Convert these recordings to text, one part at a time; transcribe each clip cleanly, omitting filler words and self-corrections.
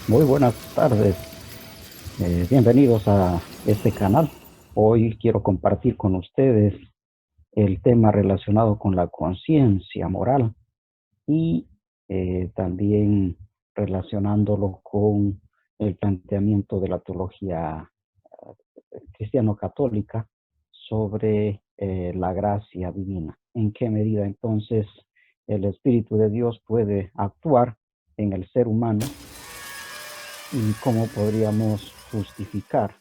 Muy buenas tardes, bienvenidos a este canal. Hoy quiero compartir con ustedes el tema relacionado con la conciencia moral y también relacionándolo con el planteamiento de la teología cristiano-católica sobre la gracia divina. ¿En qué medida entonces el Espíritu de Dios puede actuar en el ser humano y cómo podríamos justificar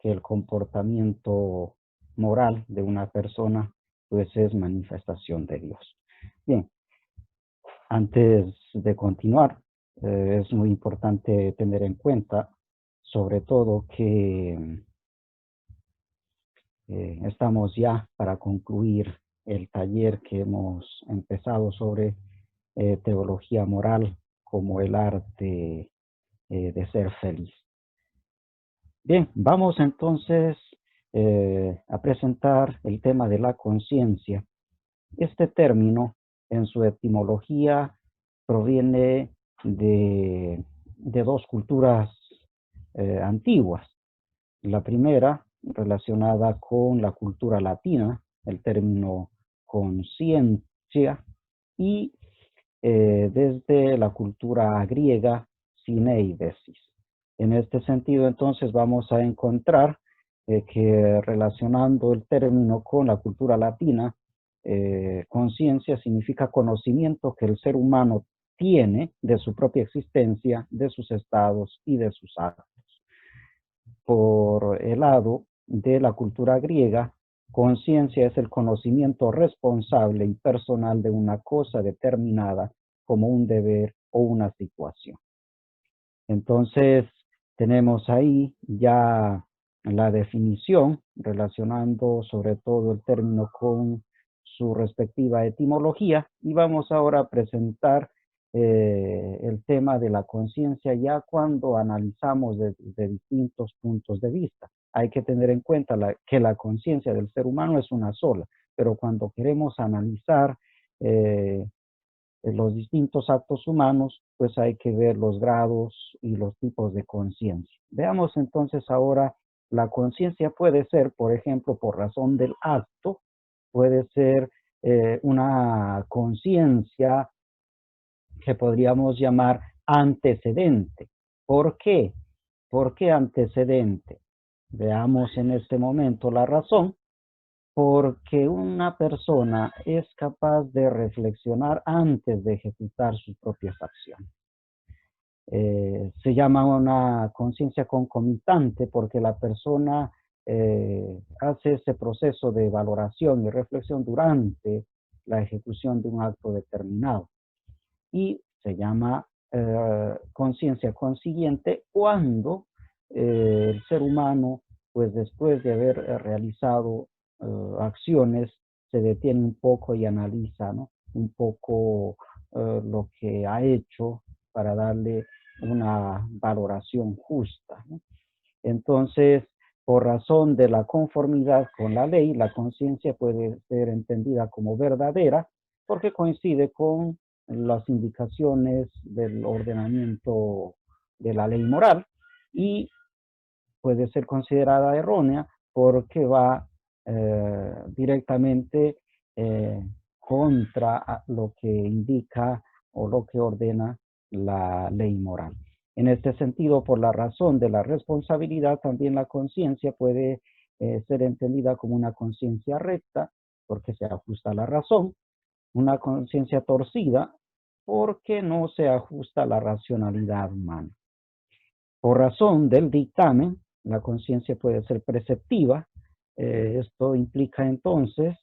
que el comportamiento moral de una persona pues es manifestación de Dios? Bien, antes de continuar, es muy importante tener en cuenta sobre todo que estamos ya para concluir el taller que hemos empezado sobre teología moral como el arte de ser feliz. Bien, vamos entonces a presentar el tema de la conciencia. Este término, en su etimología, proviene de dos culturas antiguas. La primera, relacionada con la cultura latina, el término conciencia, y desde la cultura griega, syneidesis. En este sentido, entonces, vamos a encontrar que relacionando el término con la cultura latina, conciencia significa conocimiento que el ser humano tiene de su propia existencia, de sus estados y de sus actos. Por el lado de la cultura griega, conciencia es el conocimiento responsable y personal de una cosa determinada como un deber o una situación. Entonces, tenemos ahí ya la definición relacionando sobre todo el término con su respectiva etimología y vamos ahora a presentar el tema de la conciencia ya cuando analizamos de distintos puntos de vista. Hay que tener en cuenta que la conciencia del ser humano es una sola, pero cuando queremos analizar los distintos actos humanos, pues hay que ver los grados y los tipos de conciencia. Veamos entonces ahora, la conciencia puede ser, por ejemplo, por razón del acto, puede ser una conciencia que podríamos llamar antecedente. ¿Por qué? ¿Por qué antecedente? Veamos en este momento la razón. Porque una persona es capaz de reflexionar antes de ejecutar sus propias acciones. Se llama una conciencia concomitante porque la persona hace ese proceso de valoración y reflexión durante la ejecución de un acto determinado. Y se llama conciencia consiguiente cuando el ser humano, pues después de haber realizado acciones, se detiene un poco y analiza, ¿no? Un poco lo que ha hecho para darle una valoración justa, ¿no? Entonces, por razón de la conformidad con la ley, la conciencia puede ser entendida como verdadera porque coincide con las indicaciones del ordenamiento de la ley moral y puede ser considerada errónea porque va directamente contra lo que indica o lo que ordena la ley moral. En este sentido, por la razón de la responsabilidad, también la conciencia puede ser entendida como una conciencia recta, porque se ajusta a la razón, una conciencia torcida, porque no se ajusta a la racionalidad humana. Por razón del dictamen, la conciencia puede ser preceptiva. Esto implica entonces,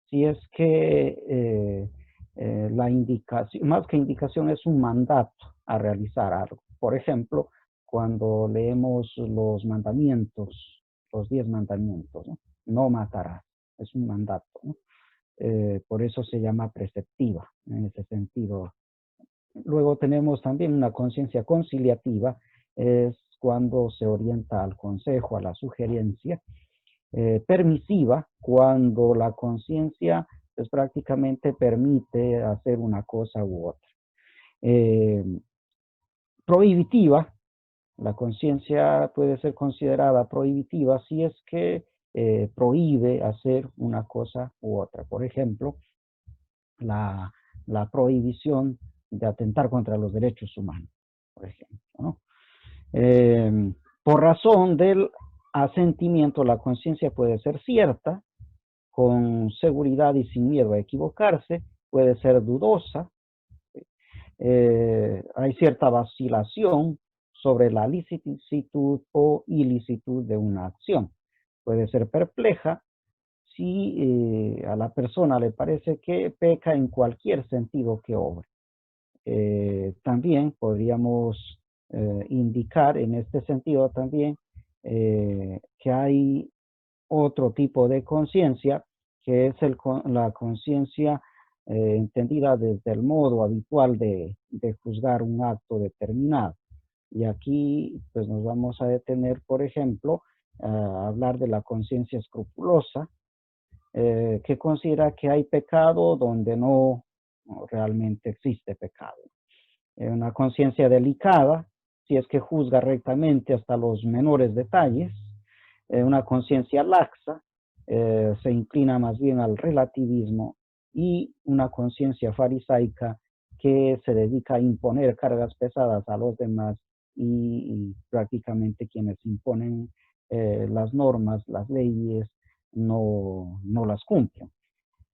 si es que la indicación, más que indicación, es un mandato a realizar algo. Por ejemplo, cuando leemos los mandamientos, los 10 mandamientos, ¿no? No matarás, es un mandato, ¿no? Por eso se llama preceptiva en ese sentido. Luego tenemos también una conciencia conciliativa, es cuando se orienta al consejo, a la sugerencia. Permisiva, cuando la conciencia pues, prácticamente permite hacer una cosa u otra. Eh, Prohibitiva, La conciencia puede ser considerada prohibitiva si es que prohíbe hacer una cosa u otra. Por ejemplo, la, la prohibición de atentar contra los derechos humanos, por ejemplo, ¿no? Por razón del asentimiento, la conciencia puede ser cierta, con seguridad y sin miedo a equivocarse, puede ser dudosa, hay cierta vacilación sobre la licitud o ilicitud de una acción. Puede ser perpleja si a la persona le parece que peca en cualquier sentido que obre. También podríamos indicar en este sentido también que hay otro tipo de conciencia, que es la conciencia entendida desde el modo habitual de juzgar un acto determinado. Y aquí pues nos vamos a detener, por ejemplo, a hablar de la conciencia escrupulosa, que considera que hay pecado donde no realmente existe pecado. Una conciencia delicada, si es que juzga rectamente hasta los menores detalles. Una conciencia laxa, se inclina más bien al relativismo, y una conciencia farisaica que se dedica a imponer cargas pesadas a los demás y prácticamente quienes imponen las normas, las leyes, no las cumplen.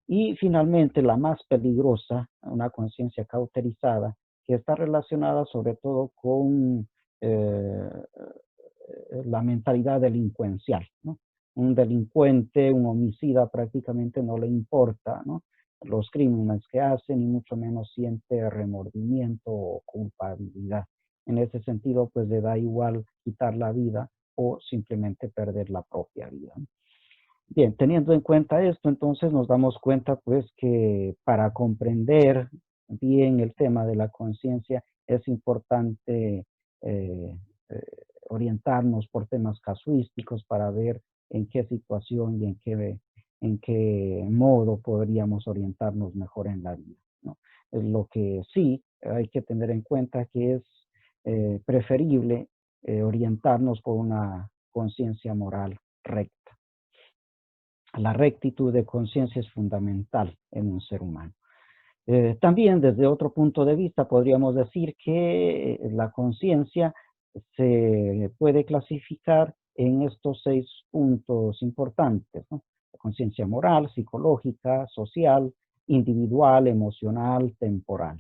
Y finalmente, la más peligrosa, una conciencia cauterizada, que está relacionada sobre todo con la mentalidad delincuencial, ¿no? Un delincuente, un homicida prácticamente no le importa, ¿no?, los crímenes que hace, ni mucho menos siente remordimiento o culpabilidad. En ese sentido, pues le da igual quitar la vida o simplemente perder la propia vida, ¿no? Bien, teniendo en cuenta esto, entonces nos damos cuenta pues que para comprender bien el tema de la conciencia es importante eh, eh, orientarnos por temas casuísticos para ver en qué situación y en qué modo podríamos orientarnos mejor en la vida, ¿no? Lo que sí hay que tener en cuenta que es preferible orientarnos por una conciencia moral recta. La rectitud de conciencia es fundamental en un ser humano. También desde otro punto de vista podríamos decir que la conciencia se puede clasificar en estos 6 puntos importantes, ¿no? La conciencia moral, psicológica, social, individual, emocional, temporal.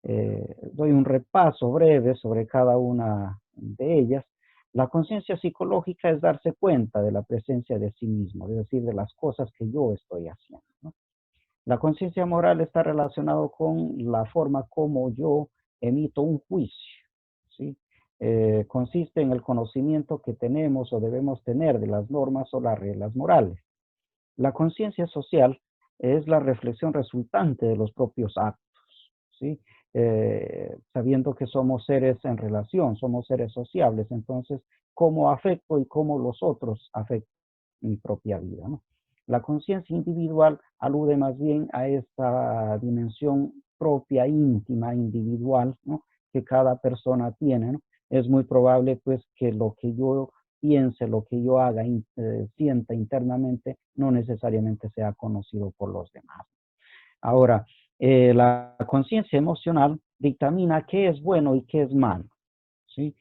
Doy un repaso breve sobre cada una de ellas. La conciencia psicológica es darse cuenta de la presencia de sí mismo, es decir, de las cosas que yo estoy haciendo, ¿no? La conciencia moral está relacionado con la forma como yo emito un juicio, ¿sí? Consiste en el conocimiento que tenemos o debemos tener de las normas o las reglas morales. La conciencia social es la reflexión resultante de los propios actos, ¿sí? Sabiendo que somos seres en relación, somos seres sociables, entonces, ¿cómo afecto y cómo los otros afectan mi propia vida, ¿no? La conciencia individual alude más bien a esta dimensión propia, íntima, individual, ¿no?, que cada persona tiene, ¿no? Es muy probable, pues, que lo que yo piense, lo que yo haga, sienta internamente, no necesariamente sea conocido por los demás. Ahora, la conciencia emocional dictamina qué es bueno y qué es malo, ¿sí?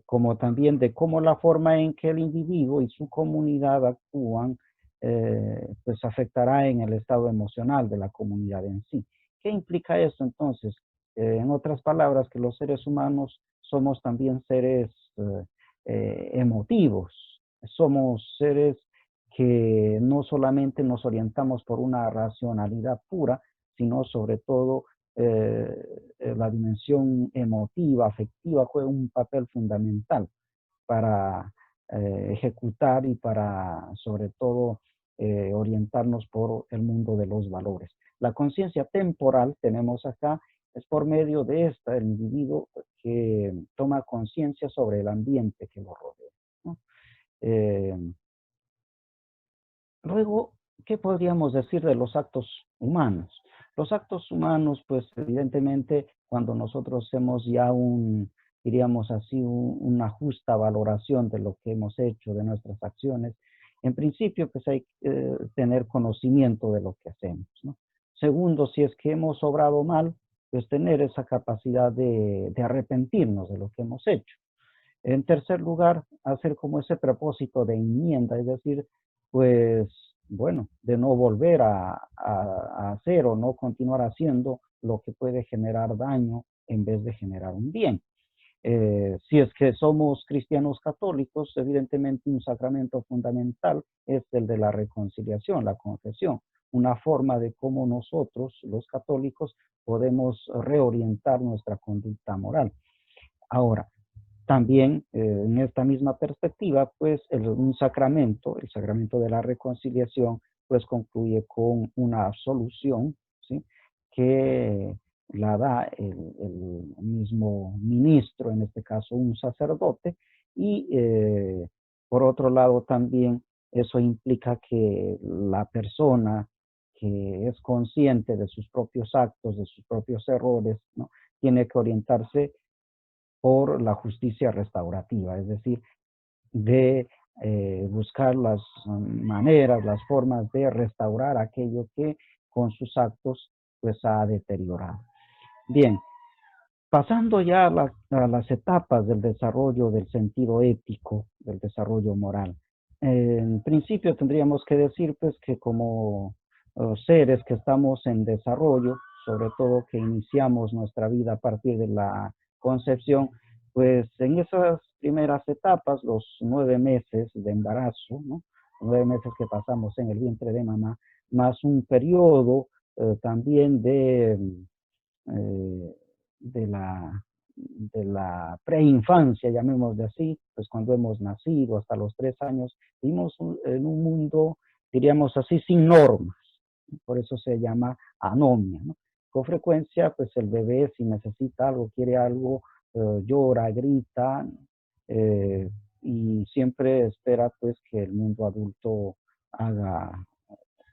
Como también de cómo la forma en que el individuo y su comunidad actúan, pues afectará en el estado emocional de la comunidad en sí. ¿Qué implica esto entonces? En otras palabras, que los seres humanos somos también seres emotivos, somos seres que no solamente nos orientamos por una racionalidad pura, sino sobre todo la dimensión emotiva, afectiva, juega un papel fundamental para ejecutar y para, sobre todo, orientarnos por el mundo de los valores. La conciencia temporal, tenemos acá, es por medio de esta, el individuo que toma conciencia sobre el ambiente que lo rodea, ¿no? Eh, Luego, ¿qué podríamos decir de los actos humanos? Los actos humanos, pues evidentemente, cuando nosotros hacemos ya diríamos así, una justa valoración de lo que hemos hecho, de nuestras acciones. En principio, pues hay que tener conocimiento de lo que hacemos, ¿no? Segundo, si es que hemos obrado mal, pues tener esa capacidad de arrepentirnos de lo que hemos hecho. En tercer lugar, hacer como ese propósito de enmienda, es decir, pues, bueno, de no volver a hacer o no continuar haciendo lo que puede generar daño en vez de generar un bien. Si es que somos cristianos católicos, evidentemente un sacramento fundamental es el de la reconciliación, la confesión, una forma de cómo nosotros, los católicos, podemos reorientar nuestra conducta moral. Ahora, también en esta misma perspectiva, pues un sacramento, el sacramento de la reconciliación, pues concluye con una absolución, ¿sí? Que la da el mismo ministro, en este caso un sacerdote, y por otro lado también eso implica que la persona que es consciente de sus propios actos, de sus propios errores, ¿no? Tiene que orientarse por la justicia restaurativa, es decir, de buscar las maneras, las formas de restaurar aquello que con sus actos pues ha deteriorado. Bien, pasando ya a las etapas del desarrollo del sentido ético, del desarrollo moral. En principio tendríamos que decir pues que como seres que estamos en desarrollo, sobre todo que iniciamos nuestra vida a partir de la concepción, pues en esas primeras etapas, los 9 meses de embarazo, ¿no? 9 meses que pasamos en el vientre de mamá, más un periodo también eh, de de la preinfancia, llamémosle así, pues cuando hemos nacido hasta los 3 años, vivimos en un mundo, diríamos así, sin normas. Por eso se llama anomia, ¿no? Con frecuencia, pues el bebé si necesita algo, quiere algo, llora, grita, eh, y siempre espera pues que el mundo adulto haga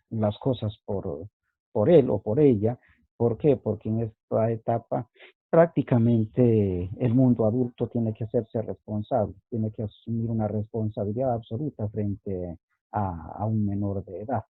las cosas por él o por ella. ¿Por qué? Porque en esta etapa prácticamente el mundo adulto tiene que hacerse responsable, tiene que asumir una responsabilidad absoluta frente a un menor de edad.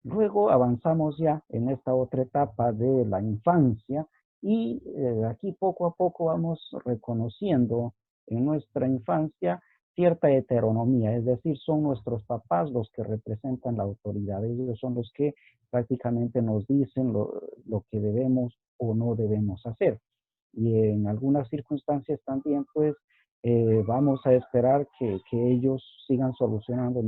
Luego avanzamos ya en esta otra etapa de la infancia y aquí poco a poco vamos reconociendo en nuestra infancia cierta heteronomía, es decir, son nuestros papás los que representan la autoridad, ellos son los que prácticamente nos dicen lo que debemos o no debemos hacer. Y en algunas circunstancias también, pues, vamos a esperar que ellos sigan solucionando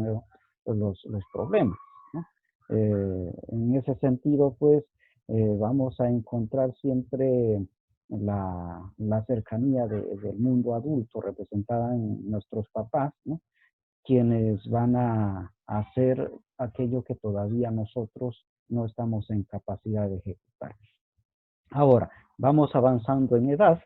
los problemas, ¿no? En ese sentido, pues, vamos a encontrar siempre la cercanía del mundo adulto representada en nuestros papás, ¿no? Quienes van a hacer aquello que todavía nosotros no estamos en capacidad de ejecutar. Ahora, vamos avanzando en edad,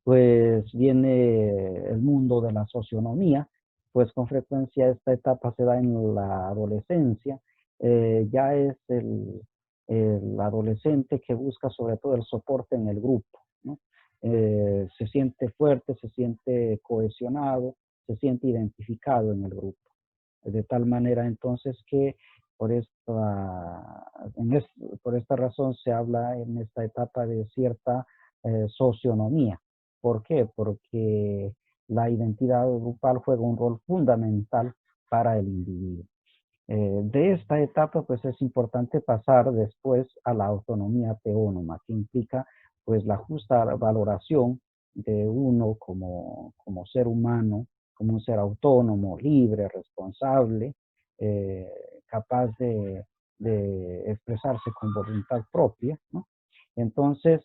pues viene el mundo de la socionomía, pues con frecuencia esta etapa se da en la adolescencia, ya es el adolescente que busca sobre todo el soporte en el grupo, ¿no? Se siente fuerte, se siente cohesionado, se siente identificado en el grupo. De tal manera entonces que por esta, por esta razón se habla en esta etapa de cierta socionomía. ¿Por qué? Porque la identidad grupal juega un rol fundamental para el individuo. De esta etapa, pues es importante pasar después a la autonomía teónoma, que implica pues la justa valoración de uno como ser humano, como un ser autónomo, libre, responsable, eh, capaz de expresarse con voluntad propia, ¿no? Entonces,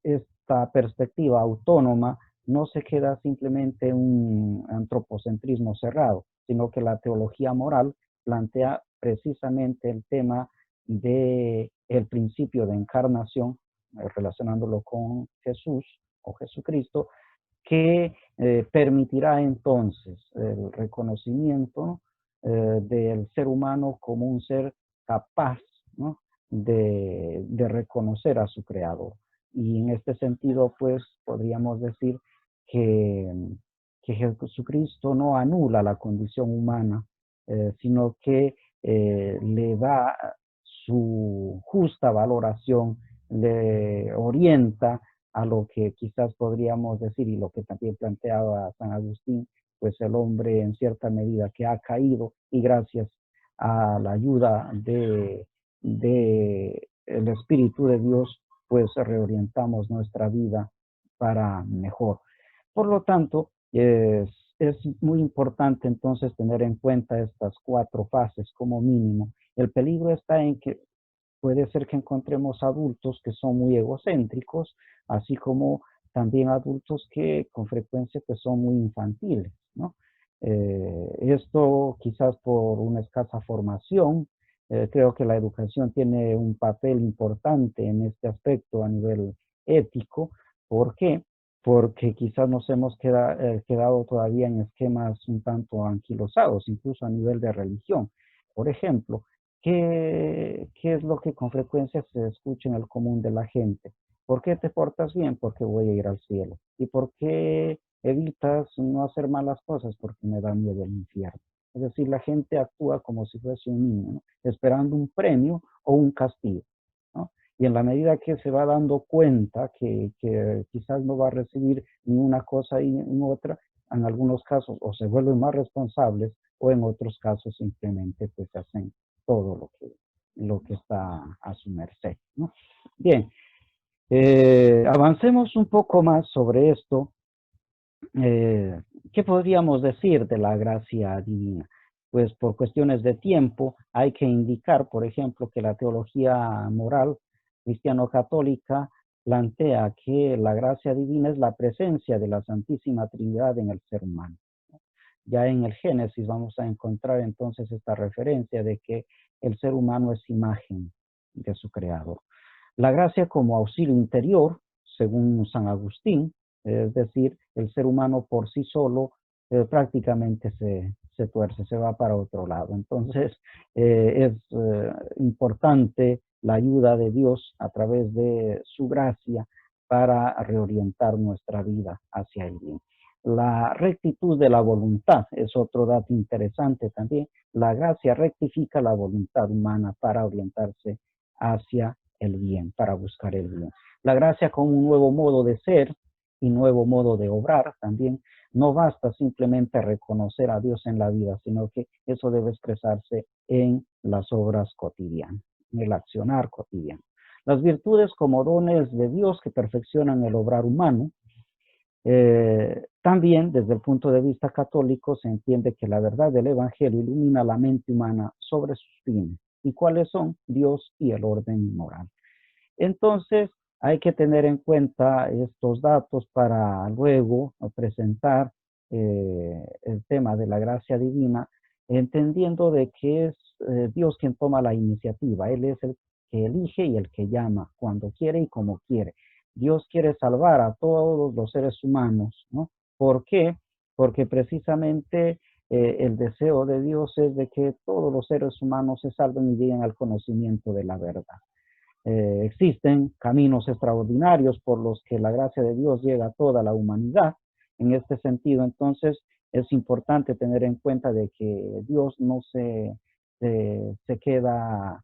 esta perspectiva autónoma no se queda simplemente en un antropocentrismo cerrado, sino que la teología moral plantea precisamente el tema de el principio de encarnación, relacionándolo con Jesús o Jesucristo, que permitirá entonces el reconocimiento del ser humano como un ser capaz, ¿no? de reconocer a su creador. y en este sentido, pues podríamos decir que, que Jesucristo no anula la condición humana, sino que le da su justa valoración, le orienta a lo que quizás podríamos decir y lo que también planteaba San Agustín, pues el hombre en cierta medida que ha caído y gracias a la ayuda de el Espíritu de Dios, pues reorientamos nuestra vida para mejor. Por lo tanto, es muy importante entonces tener en cuenta estas 4 fases como mínimo. El peligro está en que puede ser que encontremos adultos que son muy egocéntricos, así como también adultos que con frecuencia pues, son muy infantiles, ¿no? Esto quizás por una escasa formación. Creo que la educación tiene un papel importante en este aspecto a nivel ético. ¿Por qué? Porque quizás nos hemos quedado todavía en esquemas un tanto anquilosados, incluso a nivel de religión. Por ejemplo, ¿qué es lo que con frecuencia se escucha en el común de la gente? ¿Por qué te portas bien? Porque voy a ir al cielo. ¿Y por qué evitas no hacer malas cosas? Porque me da miedo el infierno. Es decir, la gente actúa como si fuese un niño, ¿no? Esperando un premio o un castigo, ¿no? Y en la medida que se va dando cuenta que quizás no va a recibir ni una cosa y ni otra, en algunos casos o se vuelven más responsables o en otros casos simplemente pues hacen todo lo que está a su merced, ¿no? Bien, avancemos un poco más sobre esto. ¿Qué podríamos decir de la gracia divina? Pues por cuestiones de tiempo hay que indicar, por ejemplo, que la teología moral cristiano-católica plantea que la gracia divina es la presencia de la Santísima Trinidad en el ser humano. Ya en el Génesis vamos a encontrar entonces esta referencia de que el ser humano es imagen de su creador. La gracia como auxilio interior, según San Agustín, es decir, el ser humano por sí solo prácticamente se tuerce, se va para otro lado. Entonces, es importante la ayuda de Dios a través de su gracia para reorientar nuestra vida hacia el bien. La rectitud de la voluntad es otro dato interesante también. La gracia rectifica la voluntad humana para orientarse hacia el bien, para buscar el bien. La gracia como un nuevo modo de ser y nuevo modo de obrar también. No basta simplemente reconocer a Dios en la vida, sino que eso debe expresarse en las obras cotidianas, en el accionar cotidiano. Las virtudes como dones de Dios que perfeccionan el obrar humano. También desde el punto de vista católico se entiende que la verdad del Evangelio ilumina la mente humana sobre sus fines. ¿Y cuáles son? Dios y el orden moral. Entonces, hay que tener en cuenta estos datos para luego presentar el tema de la gracia divina, entendiendo de que es Dios quien toma la iniciativa. Él es el que elige y el que llama cuando quiere y como quiere. Dios quiere salvar a todos los seres humanos, ¿no? ¿Por qué? Porque precisamente el deseo de Dios es de que todos los seres humanos se salven y lleguen al conocimiento de la verdad. Existen caminos extraordinarios por los que la gracia de Dios llega a toda la humanidad. En este sentido, entonces, es importante tener en cuenta de que Dios no se queda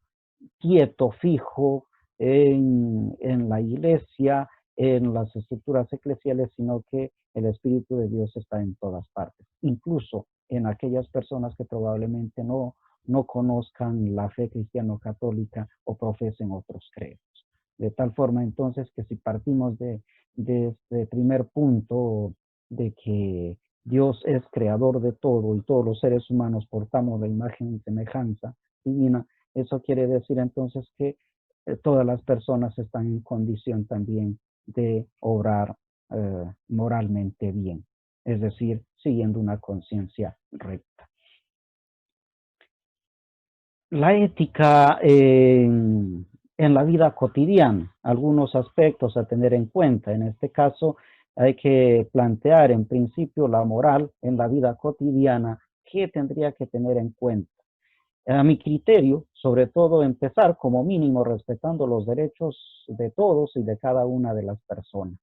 quieto, fijo en la iglesia, en las estructuras eclesiales, sino que el Espíritu de Dios está en todas partes, incluso en aquellas personas que probablemente no conozcan la fe cristiano-católica o profesen otros credos. De tal forma entonces que si partimos de este primer punto de que Dios es creador de todo y todos los seres humanos portamos la imagen y semejanza divina, eso quiere decir entonces que todas las personas están en condición también de obrar moralmente bien, es decir, siguiendo una conciencia recta. La ética en la vida cotidiana, algunos aspectos a tener en cuenta. En este caso, hay que plantear en principio la moral en la vida cotidiana. ¿Qué tendría que tener en cuenta? A mi criterio, sobre todo, empezar como mínimo respetando los derechos de todos y de cada una de las personas.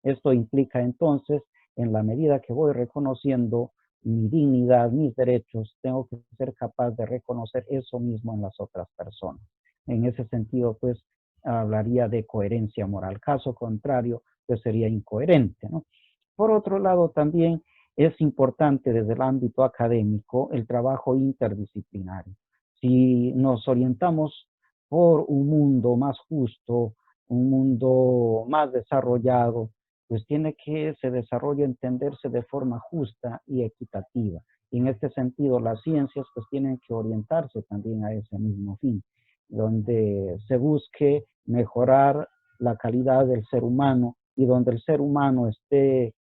Esto implica entonces, en la medida que voy reconociendo mi dignidad, mis derechos, tengo que ser capaz de reconocer eso mismo en las otras personas. En ese sentido, pues, hablaría de coherencia moral. Caso contrario, pues sería incoherente, ¿no? Por otro lado, también es importante desde el ámbito académico el trabajo interdisciplinario. Si nos orientamos por un mundo más justo, un mundo más desarrollado, pues tiene que ese desarrollo entenderse de forma justa y equitativa. Y en este sentido, las ciencias pues tienen que orientarse también a ese mismo fin, donde se busque mejorar la calidad del ser humano y donde el ser humano esté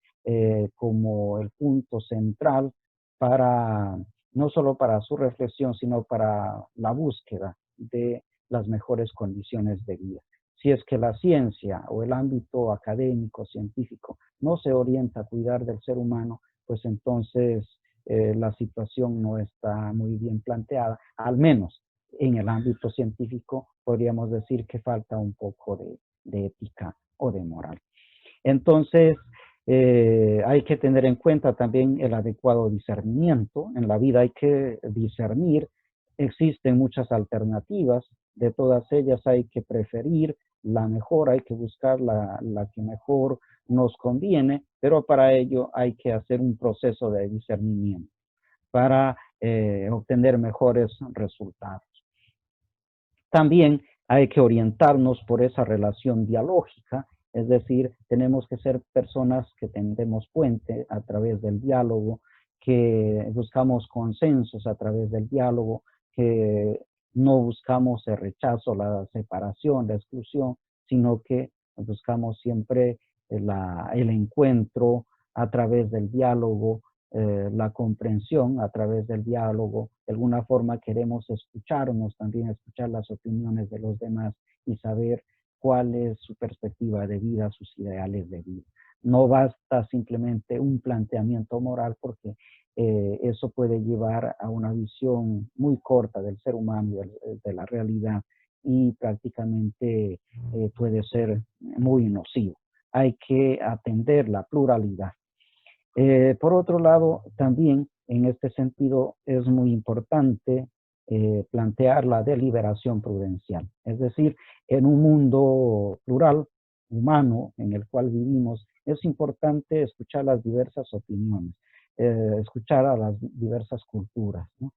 como el punto central para no solo para su reflexión, sino para la búsqueda de las mejores condiciones de vida. Si es que la ciencia o el ámbito académico, científico, no se orienta a cuidar del ser humano, pues entonces la situación no está muy bien planteada, al menos en el ámbito científico podríamos decir que falta un poco de ética o de moral. Entonces, hay que tener en cuenta también el adecuado discernimiento. En la vida hay que discernir. Existen muchas alternativas. De todas ellas hay que preferir la mejor, hay que buscar la que mejor nos conviene, pero para ello hay que hacer un proceso de discernimiento para obtener mejores resultados. También hay que orientarnos por esa relación dialógica, es decir, tenemos que ser personas que tendemos puente a través del diálogo, que buscamos consensos a través del diálogo, que no buscamos el rechazo, la separación, la exclusión, sino que buscamos siempre el encuentro a través del diálogo, la comprensión a través del diálogo. De alguna forma queremos escucharnos, también escuchar las opiniones de los demás y saber cuál es su perspectiva de vida, sus ideales de vida. No basta simplemente un planteamiento moral porque eso puede llevar a una visión muy corta del ser humano y de la realidad y prácticamente puede ser muy nocivo. Hay que atender la pluralidad. Por otro lado, también en este sentido es muy importante plantear la deliberación prudencial. Es decir, en un mundo plural, humano, en el cual vivimos, es importante escuchar las diversas opiniones, escuchar a las diversas culturas, ¿no?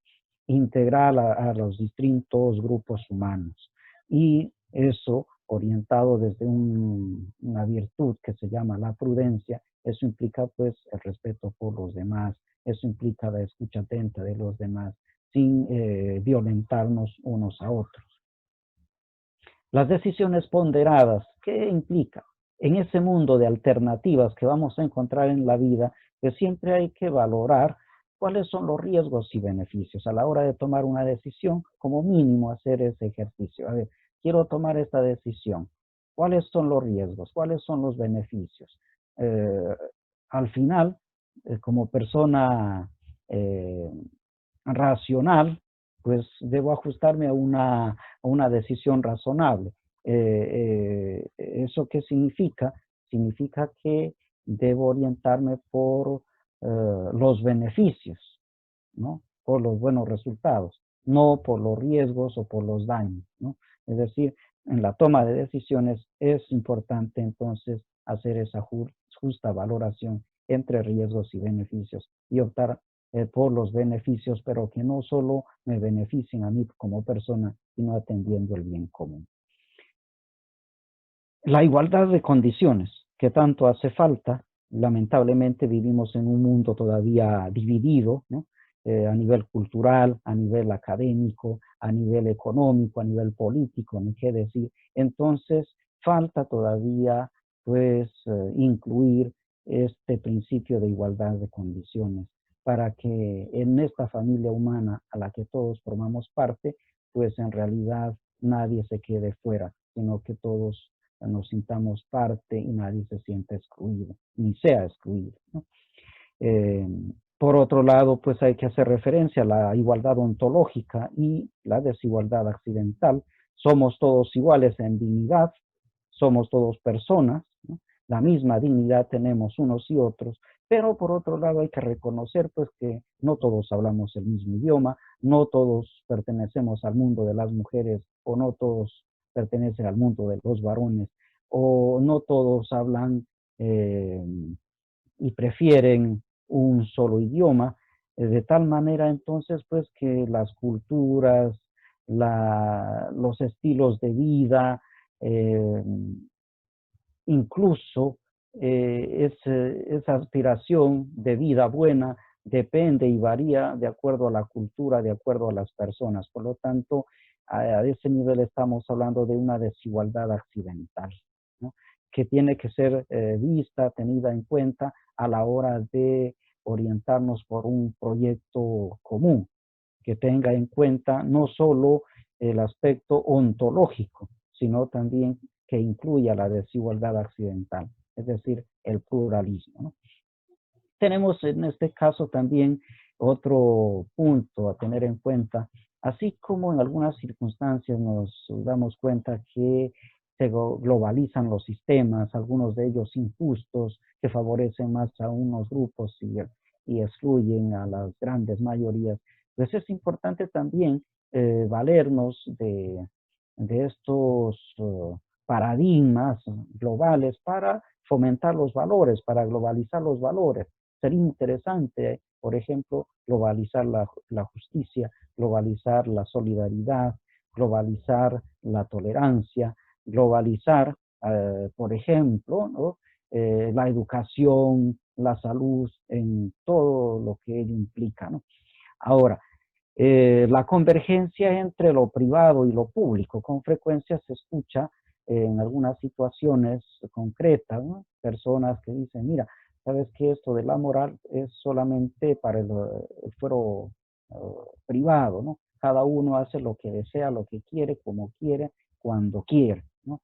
Integrar a los distintos grupos humanos. Y eso orientado desde una virtud que se llama la prudencia, eso implica pues el respeto por los demás, eso implica la escucha atenta de los demás, sin violentarnos unos a otros. Las decisiones ponderadas, ¿qué implica? En ese mundo de alternativas que vamos a encontrar en la vida, que siempre hay que valorar cuáles son los riesgos y beneficios a la hora de tomar una decisión, como mínimo hacer ese ejercicio. A ver, quiero tomar esta decisión. ¿Cuáles son los riesgos? ¿Cuáles son los beneficios? Eh, Al final, como persona eh, racional, pues debo ajustarme a una decisión razonable. ¿Eso qué significa? Significa que debo orientarme por los beneficios, ¿no? Por los buenos resultados, no por los riesgos o por los daños, ¿no? Es decir, en la toma de decisiones es importante entonces hacer esa justa valoración entre riesgos y beneficios y optar por los beneficios, pero que no solo me beneficien a mí como persona, sino atendiendo el bien común. La igualdad de condiciones que tanto hace falta, lamentablemente vivimos en un mundo todavía dividido, ¿no? A nivel cultural, a nivel académico, a nivel económico, a nivel político, ni qué decir. Entonces, falta todavía, pues, incluir este principio de igualdad de condiciones para que en esta familia humana a la que todos formamos parte, pues en realidad nadie se quede fuera, sino que todos nos sintamos parte y nadie se sienta excluido, ni sea excluido, ¿no? Por otro lado, pues hay que hacer referencia a la igualdad ontológica y la desigualdad accidental. Somos todos iguales en dignidad, somos todos personas, ¿no? La misma dignidad tenemos unos y otros, pero por otro lado hay que reconocer pues que no todos hablamos el mismo idioma, no todos pertenecemos al mundo de las mujeres o no todos pertenecen al mundo de los varones o no todos hablan eh, y prefieren un solo idioma, de tal manera entonces pues que las culturas, los estilos de vida, eh, incluso esa aspiración de vida buena depende y varía de acuerdo a la cultura, de acuerdo a las personas. Por lo tanto, a ese nivel estamos hablando de una desigualdad accidental, ¿no? Que tiene que ser vista, tenida en cuenta a la hora de orientarnos por un proyecto común, que tenga en cuenta no solo el aspecto ontológico, sino también que incluya la desigualdad accidental, es decir, el pluralismo, ¿no? Tenemos en este caso también otro punto a tener en cuenta, así como en algunas circunstancias nos damos cuenta que se globalizan los sistemas, algunos de ellos injustos, que favorecen más a unos grupos y excluyen a las grandes mayorías. Pues es importante también valernos de estos paradigmas globales para fomentar los valores, para globalizar los valores. Sería interesante, por ejemplo, globalizar la justicia, globalizar la solidaridad, globalizar la tolerancia, globalizar, por ejemplo, ¿no? La educación, la salud, en todo lo que ello implica, ¿no? Ahora, la convergencia entre lo privado y lo público. Con frecuencia se escucha en algunas situaciones concretas, ¿no? Personas que dicen, mira, sabes que esto de la moral es solamente para el fuero privado, ¿no? Cada uno hace lo que desea, lo que quiere, como quiere, cuando quiere, ¿no?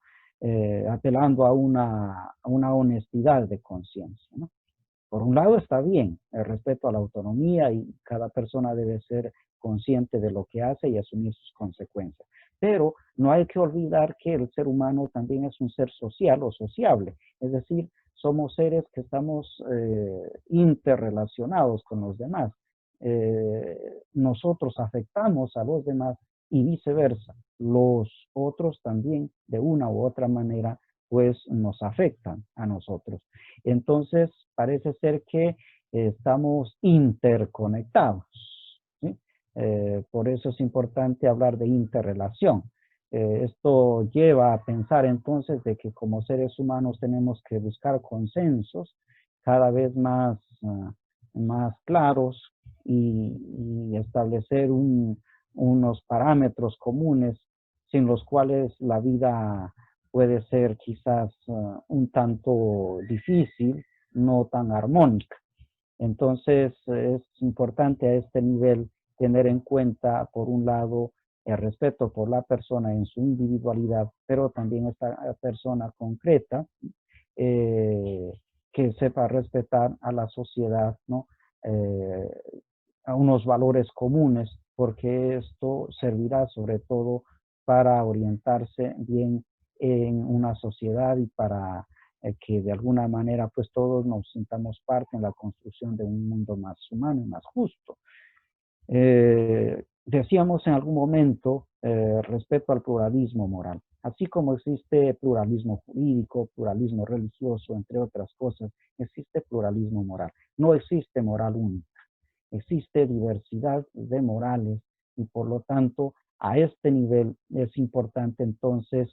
Apelando a una honestidad de conciencia, ¿no? Por un lado está bien el respeto a la autonomía y cada persona debe ser consciente de lo que hace y asumir sus consecuencias. Pero no hay que olvidar que el ser humano también es un ser social o sociable, es decir, somos seres que estamos interrelacionados con los demás. Nosotros afectamos a los demás y viceversa. Los otros también, de una u otra manera, pues nos afectan a nosotros. Entonces, parece ser que estamos interconectados, ¿sí? Por eso es importante hablar de interrelación. Esto lleva a pensar entonces de que como seres humanos tenemos que buscar consensos cada vez más claros y establecer unos parámetros comunes sin los cuales la vida puede ser quizás un tanto difícil, no tan armónica. Entonces es importante a este nivel tener en cuenta, por un lado, el respeto por la persona en su individualidad, pero también esta persona concreta eh, que sepa respetar a la sociedad, ¿no? Eh, a unos valores comunes, porque esto servirá sobre todo para orientarse bien en una sociedad y para que de alguna manera pues todos nos sintamos parte en la construcción de un mundo más humano y más justo. Decíamos en algún momento respecto al pluralismo moral. Así como existe pluralismo jurídico, pluralismo religioso, entre otras cosas, existe pluralismo moral. No existe moral única. Existe diversidad de morales y por lo tanto a este nivel es importante entonces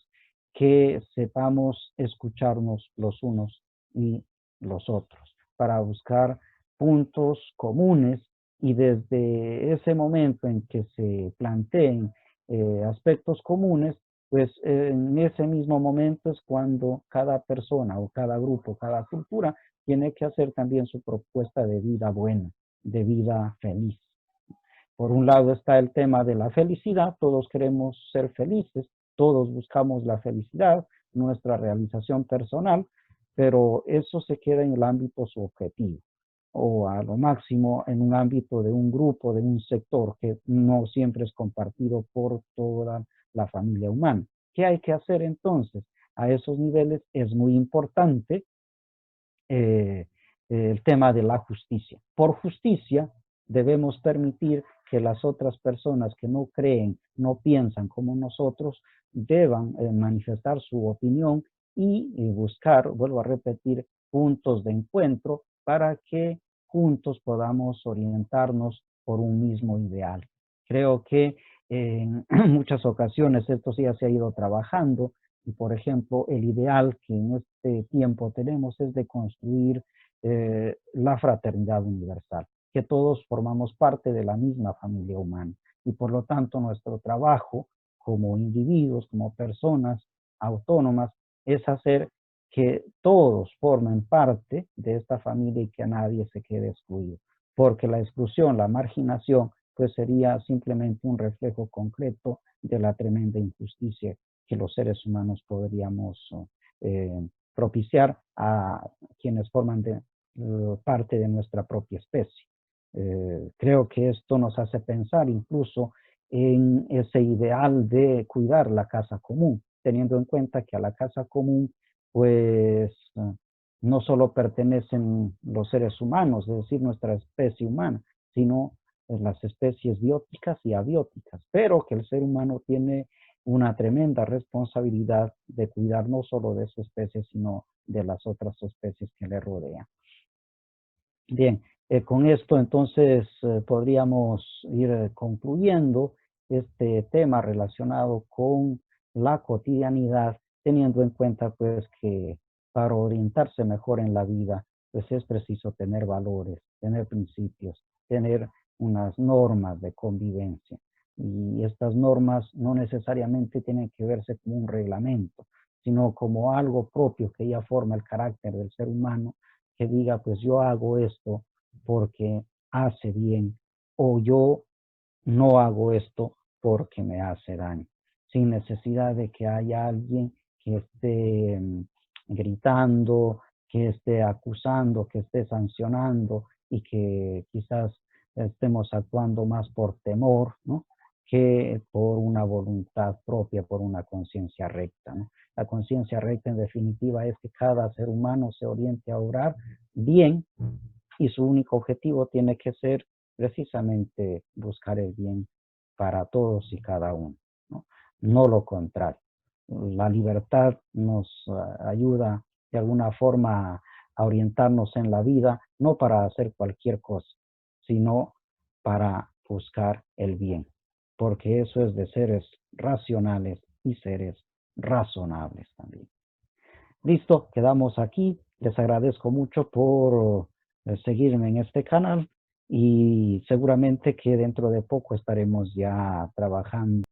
que sepamos escucharnos los unos y los otros para buscar puntos comunes y desde ese momento en que se planteen aspectos comunes, pues en ese mismo momento es cuando cada persona o cada grupo, cada cultura tiene que hacer también su propuesta de vida buena, de vida feliz. Por un lado está el tema de la felicidad, todos queremos ser felices, todos buscamos la felicidad, nuestra realización personal, pero eso se queda en el ámbito subjetivo. o a lo máximo en un ámbito de un grupo, de un sector que no siempre es compartido por toda la familia humana. ¿Qué hay que hacer entonces? A esos niveles es muy importante eh, el tema de la justicia. Por justicia debemos permitir que las otras personas que no creen, no piensan como nosotros, deban manifestar su opinión y buscar, vuelvo a repetir, puntos de encuentro para que juntos podamos orientarnos por un mismo ideal. Creo que en muchas ocasiones esto sí ya se ha ido trabajando y, por ejemplo, el ideal que en este tiempo tenemos es de construir la fraternidad universal, que todos formamos parte de la misma familia humana y por lo tanto nuestro trabajo como individuos, como personas autónomas, es hacer que todos formen parte de esta familia y que nadie se quede excluido, porque la exclusión, la marginación, pues sería simplemente un reflejo concreto de la tremenda injusticia que los seres humanos podríamos propiciar a quienes forman parte de nuestra propia especie. Creo que esto nos hace pensar incluso en ese ideal de cuidar la casa común, teniendo en cuenta que a la casa común, pues, no solo pertenecen los seres humanos, es decir, nuestra especie humana, sino las especies bióticas y abióticas, pero que el ser humano tiene una tremenda responsabilidad de cuidar no solo de su especie, sino de las otras especies que le rodean. Bien, con esto entonces podríamos ir concluyendo este tema relacionado con la cotidianidad, teniendo en cuenta pues que para orientarse mejor en la vida, pues es preciso tener valores, tener principios, tener unas normas de convivencia. Y estas normas no necesariamente tienen que verse como un reglamento, sino como algo propio que ya forma el carácter del ser humano, que diga, pues yo hago esto porque hace bien o yo no hago esto porque me hace daño, sin necesidad de que haya alguien que esté gritando, que esté acusando, que esté sancionando y que quizás estemos actuando más por temor, ¿no? Que por una voluntad propia, por una conciencia recta, ¿no? La conciencia recta en definitiva es que cada ser humano se oriente a obrar bien y su único objetivo tiene que ser precisamente buscar el bien para todos y cada uno, ¿no? No lo contrario. La libertad nos ayuda de alguna forma a orientarnos en la vida, no para hacer cualquier cosa, sino para buscar el bien, porque eso es de seres racionales y seres razonables también. Listo, quedamos aquí. Les agradezco mucho por seguirme en este canal y seguramente que dentro de poco estaremos ya trabajando